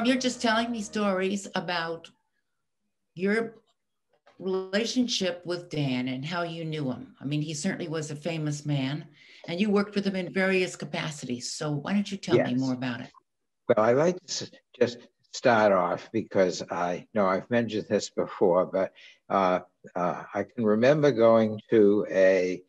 you're just telling me stories about your relationship with Dan and how you knew him. I mean, he certainly was a famous man, and you worked with him in various capacities. So why don't you tell me more about it? Well, I like to just start off because I know I've mentioned this before, but I can remember going to a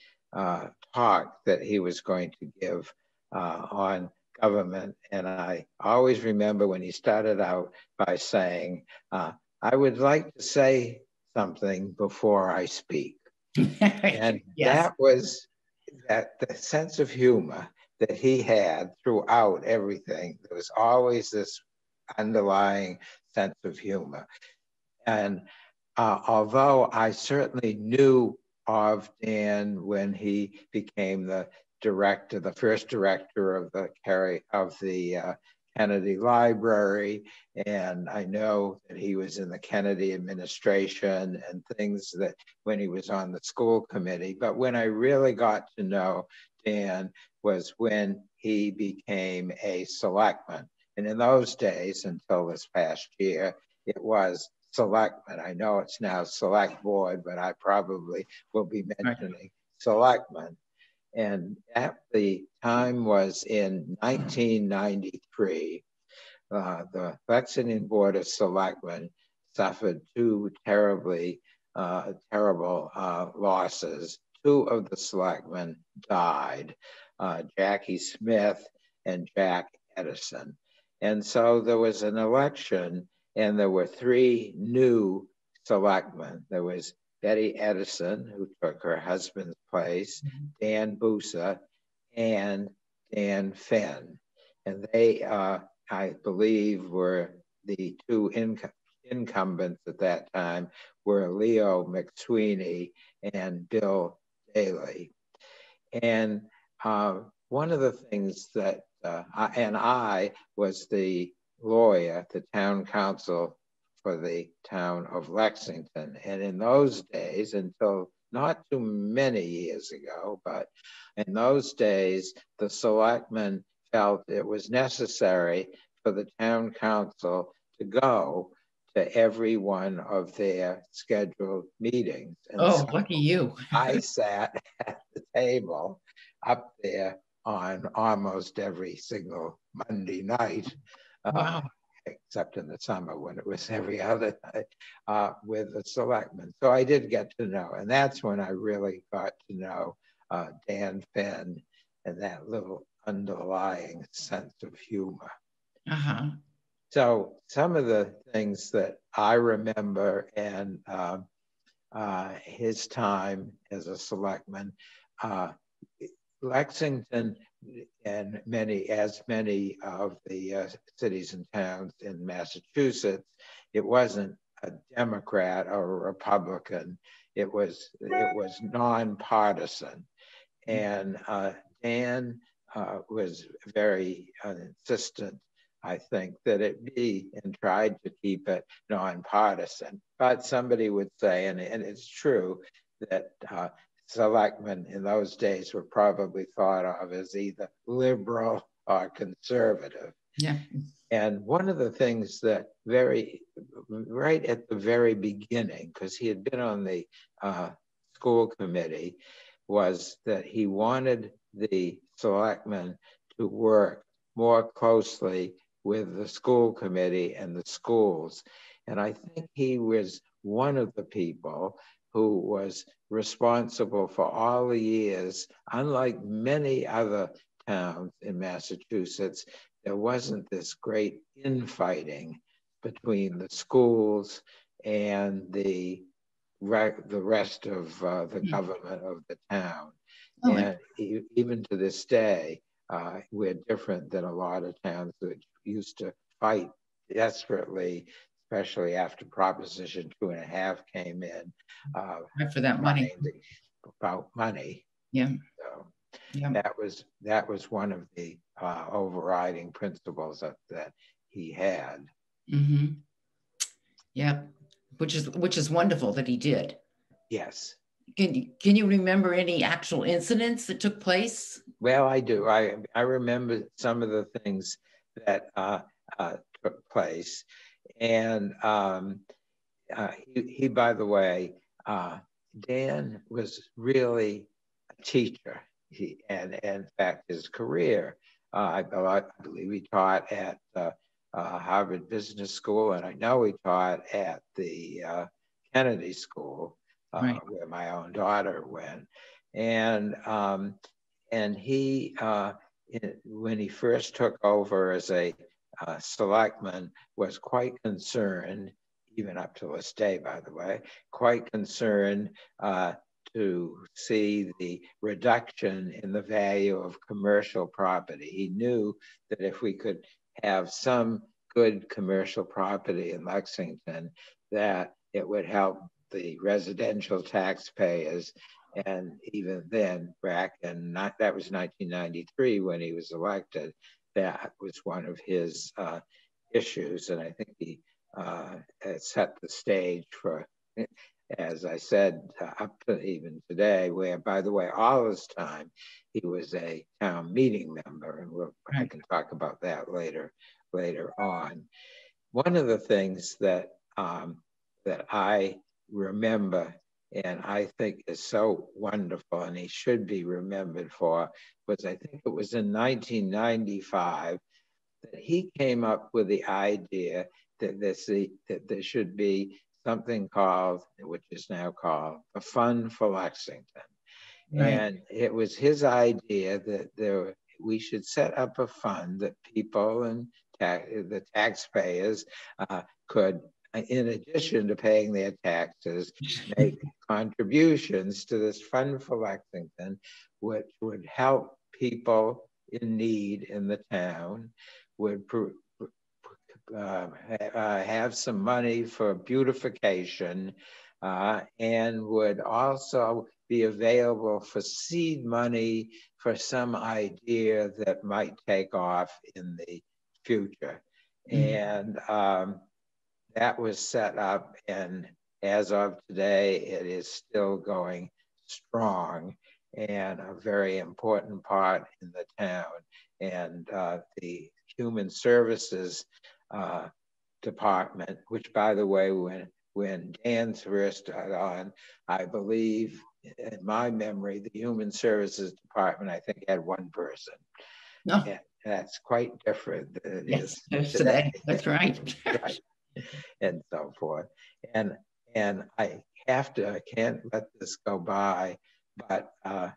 talk that he was going to give on government. And I always remember when he started out by saying, I would like to say something before I speak. And that was that the sense of humor that he had throughout everything. There was always this underlying sense of humor. And although I certainly knew of Dan when he became the director, the first director of the Kennedy Library, and I know that he was in the Kennedy administration and things that when he was on the school committee. But when I really got to know Dan was when he became a selectman. And in those days, until this past year, it was selectman. I know it's now select board, but I probably will be mentioning selectman. And at the time was in 1993, the Lexington Board of Selectmen suffered two terrible losses. Two of the selectmen died, Jackie Smith and Jack Edison. And so there was an election and there were three new selectmen. There was Betty Edison, who took her husband's place, Dan Busa, and Dan Fenn. And they, I believe, were the two incumbents at that time were Leo McSweeney and Bill Daley. And one of the things that, I was the lawyer, the town council for the town of Lexington. And in those days, until not too many years ago, but in those days, the selectmen felt it was necessary for the town council to go to every one of their scheduled meetings. And so lucky you. I sat at the table up there on almost every single Monday night. Wow. Except in the summer when it was every other night with the selectmen. So I did get to know, and that's when I really got to know Dan Fenn and that little underlying sense of humor. So some of the things that I remember and his time as a selectman, Lexington and many of the cities and towns in Massachusetts, it wasn't a Democrat or a Republican. It was nonpartisan. And Dan was very insistent, I think, that it be, and tried to keep it nonpartisan. But somebody would say, and it's true, that selectmen in those days were probably thought of as either liberal or conservative. Yeah. And one of the things that right at the very beginning, because he had been on the school committee, was that he wanted the selectmen to work more closely with the school committee and the schools. And I think he was one of the people who was responsible for all the years. Unlike many other towns in Massachusetts, there wasn't this great infighting between the schools and the rest of the government of the town. And even to this day, we're different than a lot of towns that used to fight desperately, especially after Proposition 2.5 came in. For that money. About money. Yeah. So that was one of the overriding principles that he had. Mm-hmm. Yeah, which is wonderful that he did. Yes. Can you remember any actual incidents that took place? Well, I do. I remember some of the things that took place. And he, by the way, Dan was really a teacher. And in fact, his career, I believe he taught at Harvard Business School, and I know he taught at the Kennedy School, Right. where my own daughter went. And he, when he first took over as a selectman, was quite concerned, even up to this day, by the way, quite concerned to see the reduction in the value of commercial property. He knew that if we could have some good commercial property in Lexington, that it would help the residential taxpayers. And even then, back in, that was 1993 when he was elected, that was one of his issues. And I think he set the stage for, as I said, up to even today, where, by the way, all this time, he was a town meeting member, and I can talk about that later on. One of the things that that I remember and I think is so wonderful, and he should be remembered for, was I think it was in 1995 that he came up with the idea that there should be something called, which is now called, the Fund for Lexington. Right. And it was his idea that we should set up a fund that people and the taxpayers could, in addition to paying their taxes, make contributions to this Fund for Lexington, which would help people in need in the town, would have some money for beautification, and would also be available for seed money for some idea that might take off in the future. And that was set up, and as of today, it is still going strong and a very important part in the town. And the Human Services Department, which, by the way, when Dan first got on, I believe, in my memory, the Human Services Department, I think, had one person. No. And that's quite different than it is today. That's right. Right. And so forth. And I can't let this go by, but I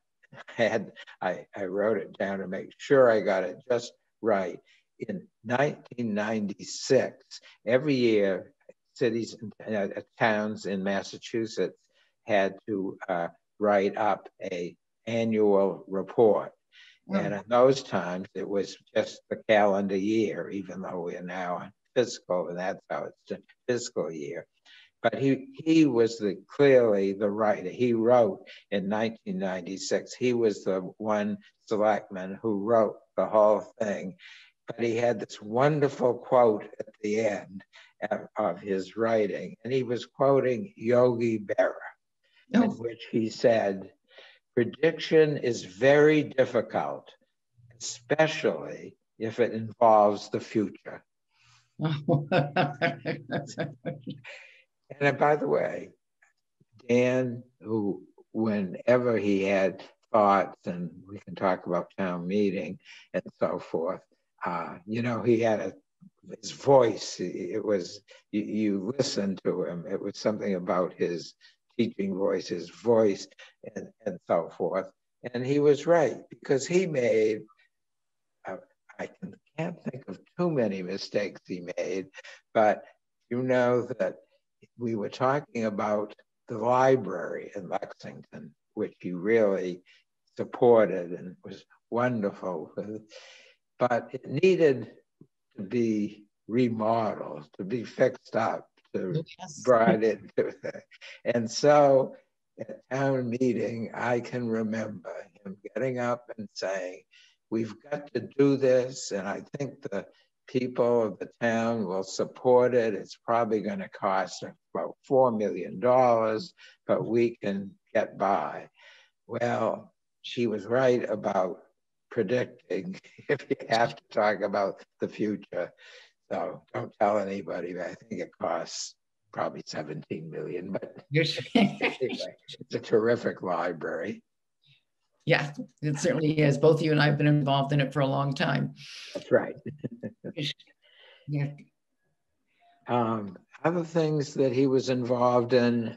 wrote it down to make sure I got it just right. In 1996, every year, cities and towns in Massachusetts had to write up an annual report. And in those times, it was just the calendar year, even though we are now on fiscal, and that's how it's the fiscal year. But he was clearly the writer. He wrote in 1996. He was the one selectman who wrote the whole thing. But he had this wonderful quote at the end of his writing. And he was quoting Yogi Berra, in which he said, "Prediction is very difficult, especially if it involves the future." And by the way, Dan, who, whenever he had thoughts, and we can talk about town meeting and so forth, he had his voice. It was, you listened to him. It was something about his teaching voice, his voice, and so forth. And he was right, because he made, I can't think of too many mistakes he made, but you know that we were talking about the library in Lexington, which he really supported and was wonderful. But it needed to be remodeled, to be fixed up, to brought into it. And so at town meeting, I can remember him getting up and saying, "We've got to do this, and I think the people of the town will support it. It's probably going to cost about $4 million, but we can get by." Well, she was right about predicting, if you have to talk about the future. So don't tell anybody, but I think it costs probably 17 million, but anyway, it's a terrific library. Yeah, it certainly is. Both you and I have been involved in it for a long time. That's right. Yeah. Other things that he was involved in,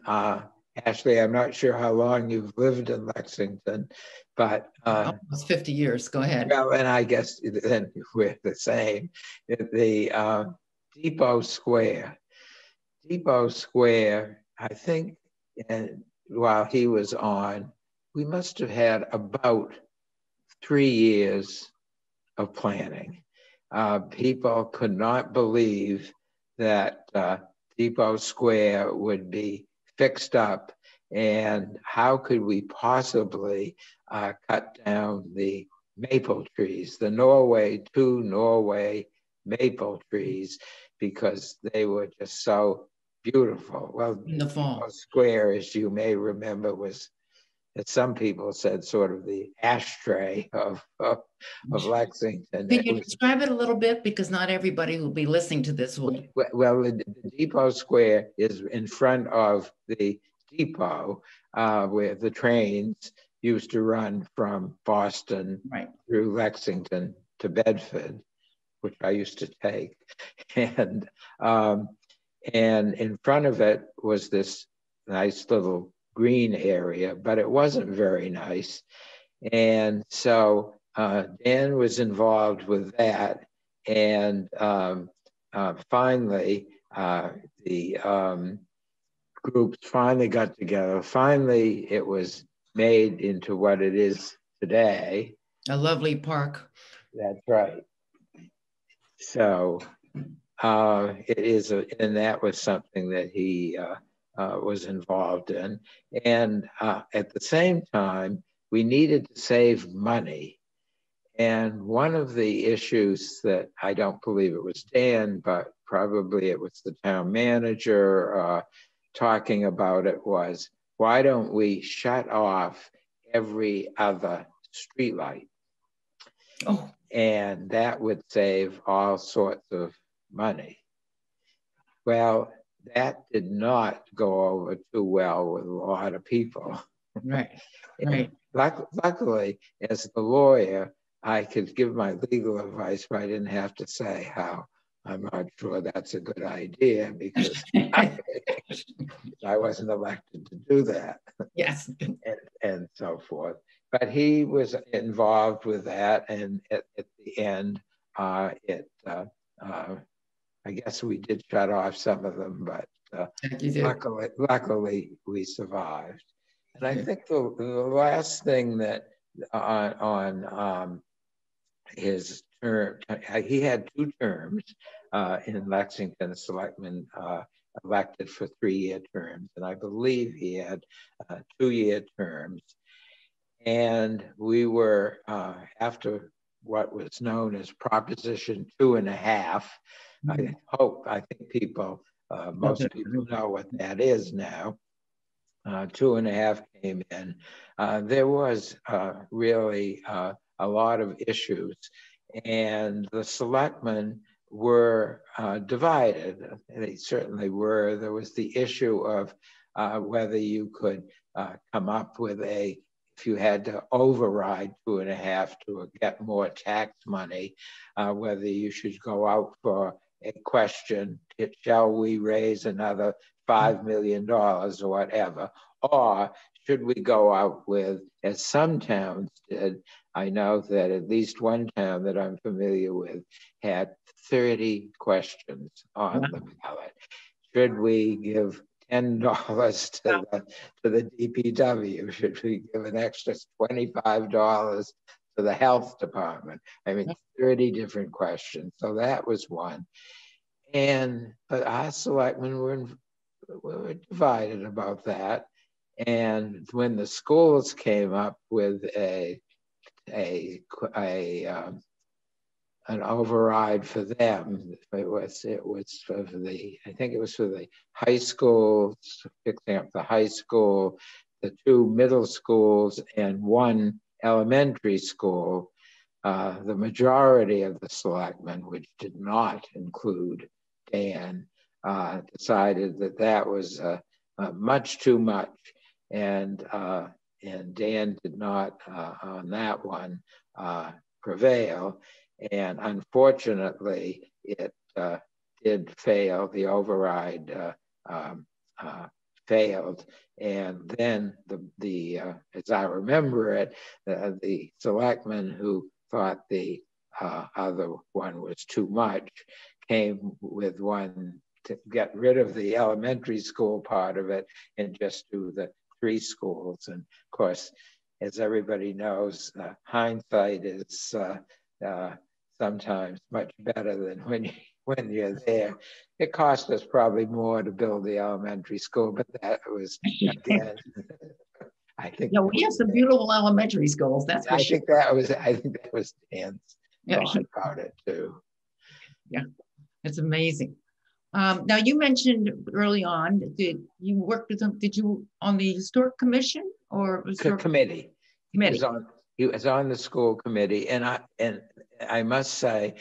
Ashley, I'm not sure how long you've lived in Lexington, but almost 50 years. Go ahead. Well, and I guess then we're the same. The Depot Square. Depot Square, I think, and while he was on, we must have had about 3 years of planning. People could not believe that Depot Square would be fixed up, and how could we possibly cut down the maple trees, the two Norway maple trees, because they were just so beautiful. Well, in the fall. Depot Square, as you may remember, was, as some people said, sort of the ashtray of Lexington. Can you describe it a little bit? Because not everybody who will be listening to this will. Well, the Depot Square is in front of the depot where the trains used to run from Boston through Lexington to Bedford, which I used to take. And in front of it was this nice little green area, but it wasn't very nice. And so Dan was involved with that. And finally, the groups finally got together. Finally, it was made into what it is today. A lovely park. That's right. So it is, and that was something that he was involved in. And at the same time, we needed to save money. And one of the issues that I don't believe it was Dan, but probably it was the town manager talking about it, was, why don't we shut off every other streetlight? Oh. And that would save all sorts of money. Well, that did not go over too well with a lot of people. Right, right. Luckily, as the lawyer, I could give my legal advice, but I didn't have to say how I'm not sure that's a good idea, because I wasn't elected to do that. Yes. And so forth. But he was involved with that, and at the end, I guess we did shut off some of them, but luckily we survived. And I think the last thing that on his term, he had 2 terms in Lexington, selectmen elected for 3-year terms, and I believe he had 2-year terms. And we were after what was known as Proposition 2.5. I think people, most people know what that is now. 2.5 came in. There was really a lot of issues, and the selectmen were divided. They certainly were. There was the issue of whether you could come up with if you had to override 2.5 to get more tax money, whether you should go out for a question, shall we raise another $5 million or whatever, or should we go out with, as some towns did, I know that at least one town that I'm familiar with had 30 questions on the ballot. Should we give $10 to the DPW? Should we give an extra $25 to the health department? I mean, 30 different questions. So that was one. But our selectmen were divided about that. And when the schools came up with an override for them, it was for the high schools, fixing up the high school, the 2 middle schools, and 1 elementary school. the majority of the selectmen, which did not include Dan, decided that that was much too much, and Dan did not on that one prevail, and unfortunately it did fail. The override failed, and then the as I remember it, the selectmen who thought the other one was too much came with one to get rid of the elementary school part of it and just do the 3 schools. And of course, as everybody knows, hindsight is sometimes much better than when you're there. It cost us probably more to build the elementary school, but that was, again, I think. Yeah, we have some beautiful elementary schools. That's for sure. I think that was Dan's thought about it too. Yeah, it's amazing. Now you mentioned early on that you worked with them. Did you on the historic commission or committee? He was on the school committee, and I must say,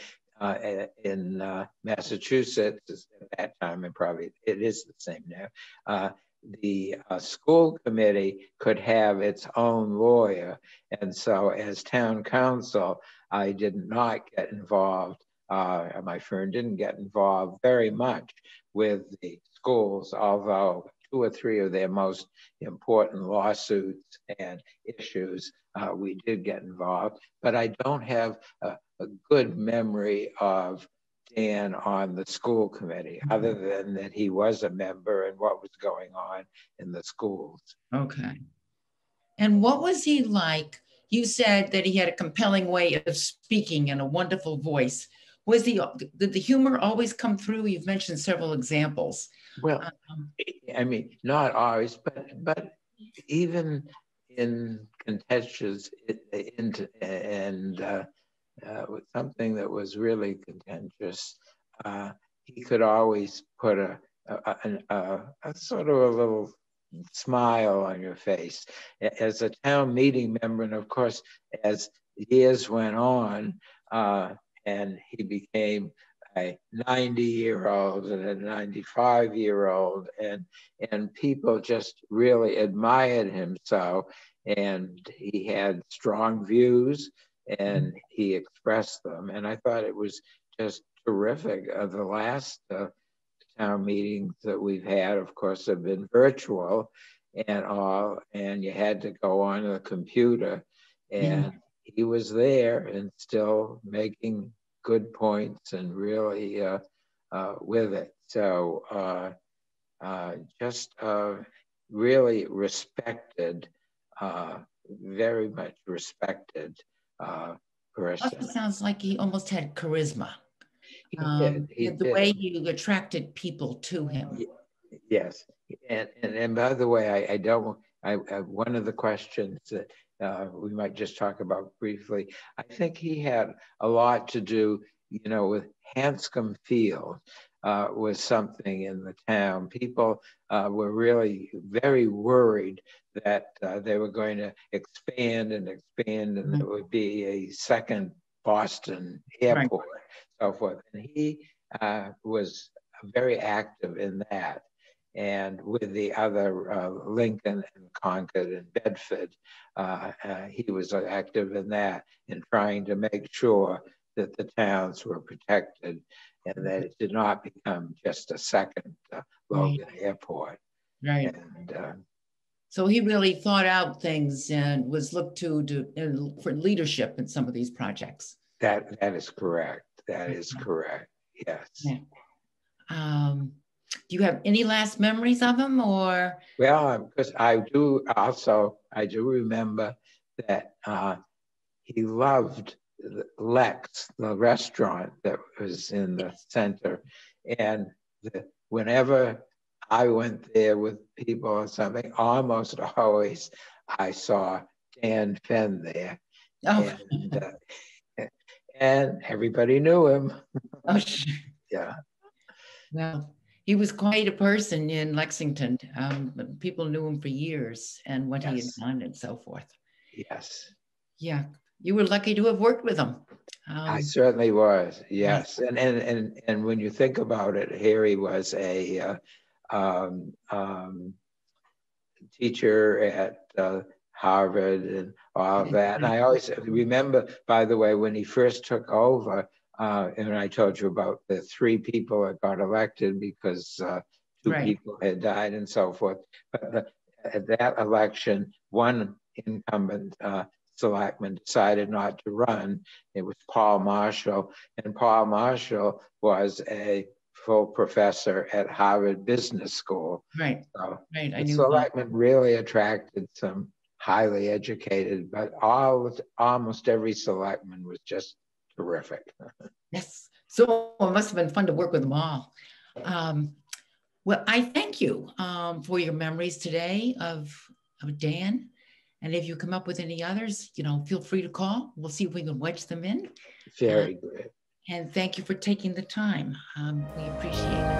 in Massachusetts at that time, and probably it is the same now, the school committee could have its own lawyer. And so as town council, I did not get involved, my firm didn't get involved very much with the schools, although 2 or 3 of their most important lawsuits and issues, we did get involved. But I don't have a good memory of Dan on the school committee, other than that he was a member and what was going on in the schools. Okay. And what was he like? You said that he had a compelling way of speaking and a wonderful voice. Did the humor always come through? You've mentioned several examples. Well, I mean, not always, but even in contentious and with something that was really contentious, he could always put a sort of a little smile on your face. As a town meeting member, and of course, as years went on, and he became a 90-year-old and a 95-year-old, and people just really admired him so, and he had strong views and he expressed them, and I thought it was just terrific. The last town meetings that we've had, of course, have been virtual and all, and you had to go on the computer, and he was there and still making good points and really with it. So just really respected, very much respected person. Also sounds like he almost had charisma. He did. The way you attracted people to him. Yes, and by the way, I one of the questions that we might just talk about briefly, I think he had a lot to do, with Hanscom Field was something in the town. People were really very worried that they were going to expand, and there would be a second Boston airport, so forth. And he was very active in that. And with the other Lincoln and Concord and Bedford, he was active in that, in trying to make sure that the towns were protected and that it did not become just a second Logan Airport. Right. And, so he really thought out things and was looked to for leadership in some of these projects. That is correct. That is correct. Yes. Yeah. Do you have any last memories of him, or? Well, because I do remember that he loved Lex, the restaurant that was in the center. And whenever I went there with people or something, almost always I saw Dan Fenn there. Oh. And everybody knew him. Oh, sure. Yeah. Well, he was quite a person in Lexington. People knew him for years and what he had done and so forth. Yes. Yeah. You were lucky to have worked with him. I certainly was, yes. Right. And when you think about it, Harry was a teacher at Harvard and all of that. And I always remember, by the way, when he first took over, and I told you about the 3 people that got elected because 2 Right. people had died and so forth. But at that election, one incumbent selectman decided not to run. It was Paul Marshall, and Paul Marshall was a full professor at Harvard Business School. Right. So Right. I the knew Paul. selectmen really attracted some highly educated, but almost every selectman was just terrific. Yes. So it must have been fun to work with them all. Well, I thank you for your memories today of Dan. And if you come up with any others, feel free to call. We'll see if we can wedge them in. Very good. And thank you for taking the time. We appreciate it.